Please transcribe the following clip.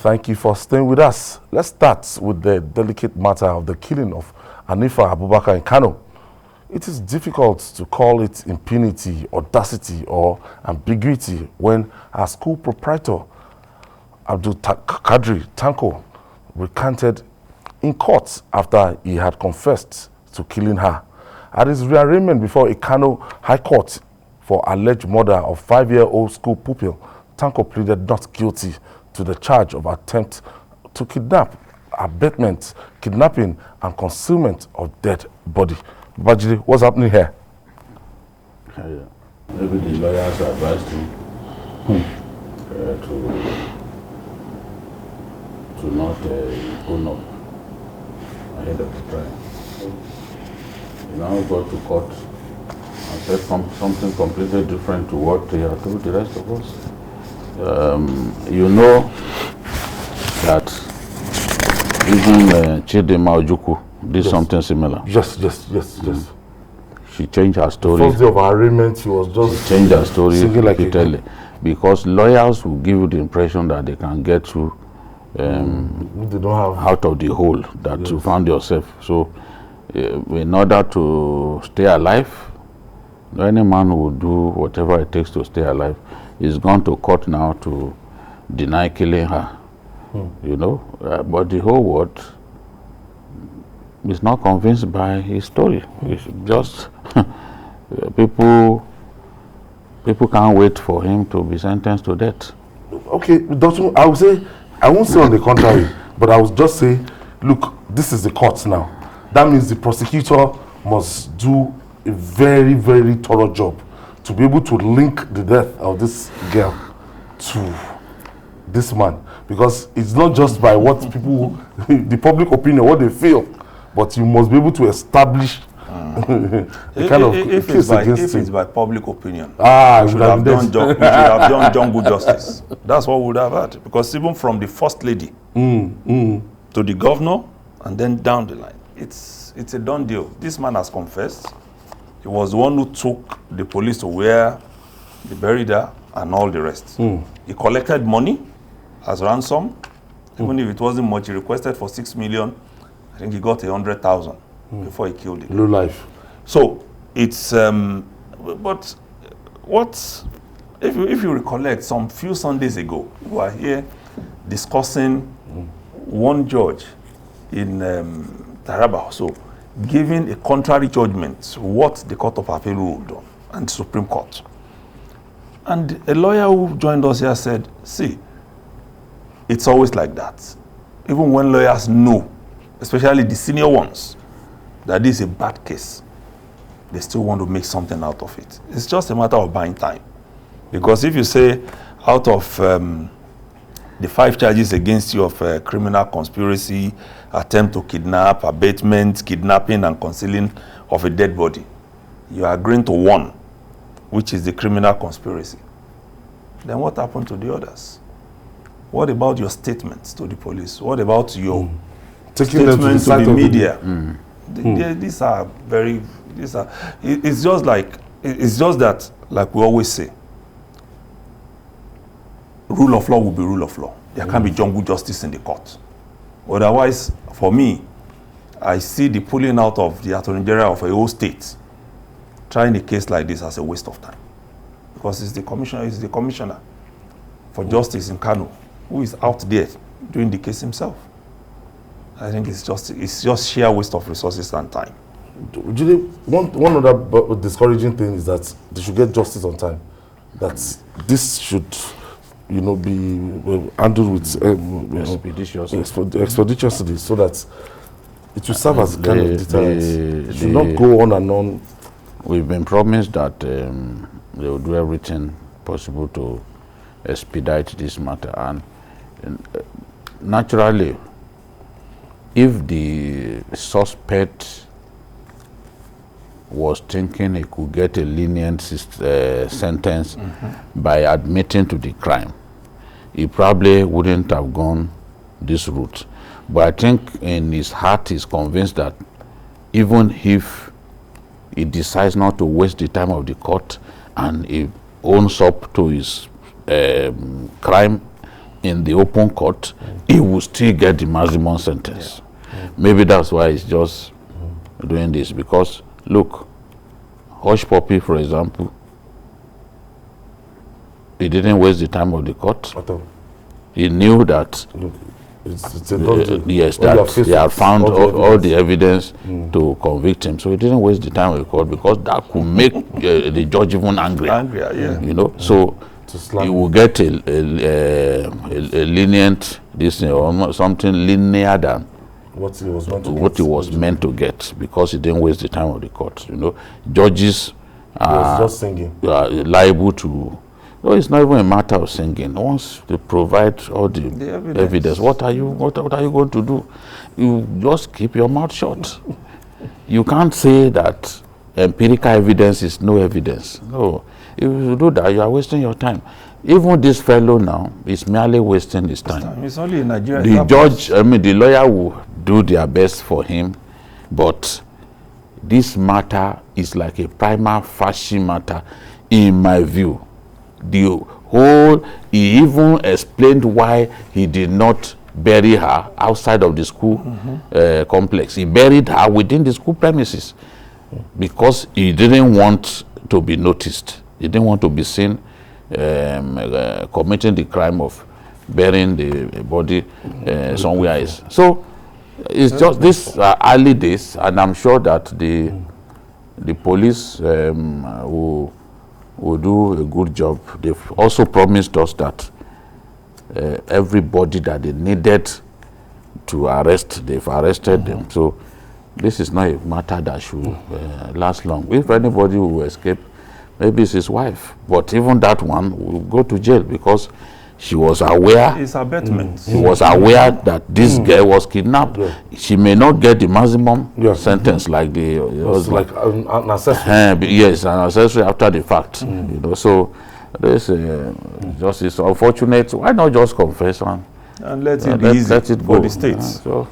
Thank you for staying with us. Let's start with the delicate matter of the killing of Hanifa Abubakar in Kano. It is difficult to call it impunity, audacity, or ambiguity when our school proprietor, Tanko, recanted in court after he had confessed to killing her. At his re-arraignment before a Kano High Court for alleged murder of 5-year-old school pupil, Tanko pleaded not guilty to the charge of attempt to kidnap, abetment, kidnapping, and concealment of dead body. Bajiri, what's happening here? Maybe the lawyers advised him to not own up ahead of the trial. He now got to court and said something completely different to what he had told the rest of us. You know that even Chidema Ojukwu did something similar. Yes. She changed her story. The first day of her arraignment, she was just she changed her story repeatedly. Because lawyers will give you the impression that they can get you they don't have out of the hole that you found yourself. So, in order to stay alive, any man who will do whatever it takes to stay alive is gone to court now to deny killing her. You know, but the whole world is not convinced by his story. It's just people can't wait for him to be sentenced to death. Okay, Doctor, I would say, I won't say on the contrary, but I would just say, look, this is the court now. That means the prosecutor must do a very, very thorough job to be able to link the death of this girl to this man. Because it's not just by what people, the public opinion, what they feel, but you must be able to establish the kind of if case against if him. it's by public opinion, we should have done jungle justice. That's what we would have had. Because even from the first lady to the governor and then down the line, it's a done deal. This man has confessed. He was the one who took the police to where they buried her and all the rest. He collected money as ransom. Even if it wasn't much, he requested for 6 million. I think he got 100,000 before he killed it. Low life. So it's but what if you recollect, some few Sundays ago we were here discussing one judge in Taraba, so giving a contrary judgment to what the Court of Appeal ruled on and the Supreme Court. And a lawyer who joined us here said, see, it's always like that. Even when lawyers know, especially the senior ones, that this is a bad case, they still want to make something out of it. It's just a matter of buying time. Because if you say out of the 5 charges against you of criminal conspiracy, attempt to kidnap, abetment, kidnapping, and concealing of a dead body, you are agreeing to one, which is the criminal conspiracy. Then what happened to the others? What about your statements to the police? What about your statements to the media? These are very, it's just that, like we always say, rule of law will be rule of law. There can't be jungle justice in the court. Otherwise, for me, I see the pulling out of the Attorney General of a whole state trying a case like this as a waste of time. Because it's the commissioner for justice in Kano who is out there doing the case himself. I think it's just sheer waste of resources and time. One other discouraging thing is that they should get justice on time. That this should, be handled with expeditiously, so that it will serve as a kind of deterrent. It should not go on and on. We've been promised that they will do everything possible to expedite this matter, and naturally, if the suspect was thinking he could get a lenient sentence by admitting to the crime, he probably wouldn't have gone this route. But I think in his heart he's convinced that even if he decides not to waste the time of the court and he owns up to his crime in the open court, he will still get the maximum sentence. Maybe that's why he's just doing this, because look, Hush Puppy, for example, he didn't waste the time of the court. He knew that Look, it's a done deal. yes, All that they have found all the evidence to convict him. So he didn't waste the time of the court, because that could make the judge even angry. Angrier, yeah. You know, so he will get a lenient this or something linear than what he was meant to get, because he didn't waste the time of the court. You know, judges was just singing. are liable to. No, it's not even a matter of singing. Once they provide all the evidence, what are you going to do? You just keep your mouth shut. You can't say that empirical evidence is no evidence. No, if you do that, you are wasting your time. Even this fellow now is merely wasting his time. It's only in Nigeria. The judge, the lawyer will do their best for him, but this matter is like a prima facie matter, in my view. The whole, he even explained why he did not bury her outside of the school complex. He buried her within the school premises because he didn't want to be noticed. He didn't want to be seen committing the crime of burying the body somewhere else. So it's just these early days, and I'm sure that the police will do a good job. They've also promised us that everybody that they needed to arrest, they've arrested them. So this is not a matter that should last long. If anybody will escape, maybe it's his wife, but even that one will go to jail, because she was aware. It's abetment. She was aware that this girl was kidnapped. She may not get the maximum sentence like the like an accessory. yes, an accessory after the fact. You know, so this just is unfortunate. Why not just confess and let it be easy let it go for the states? So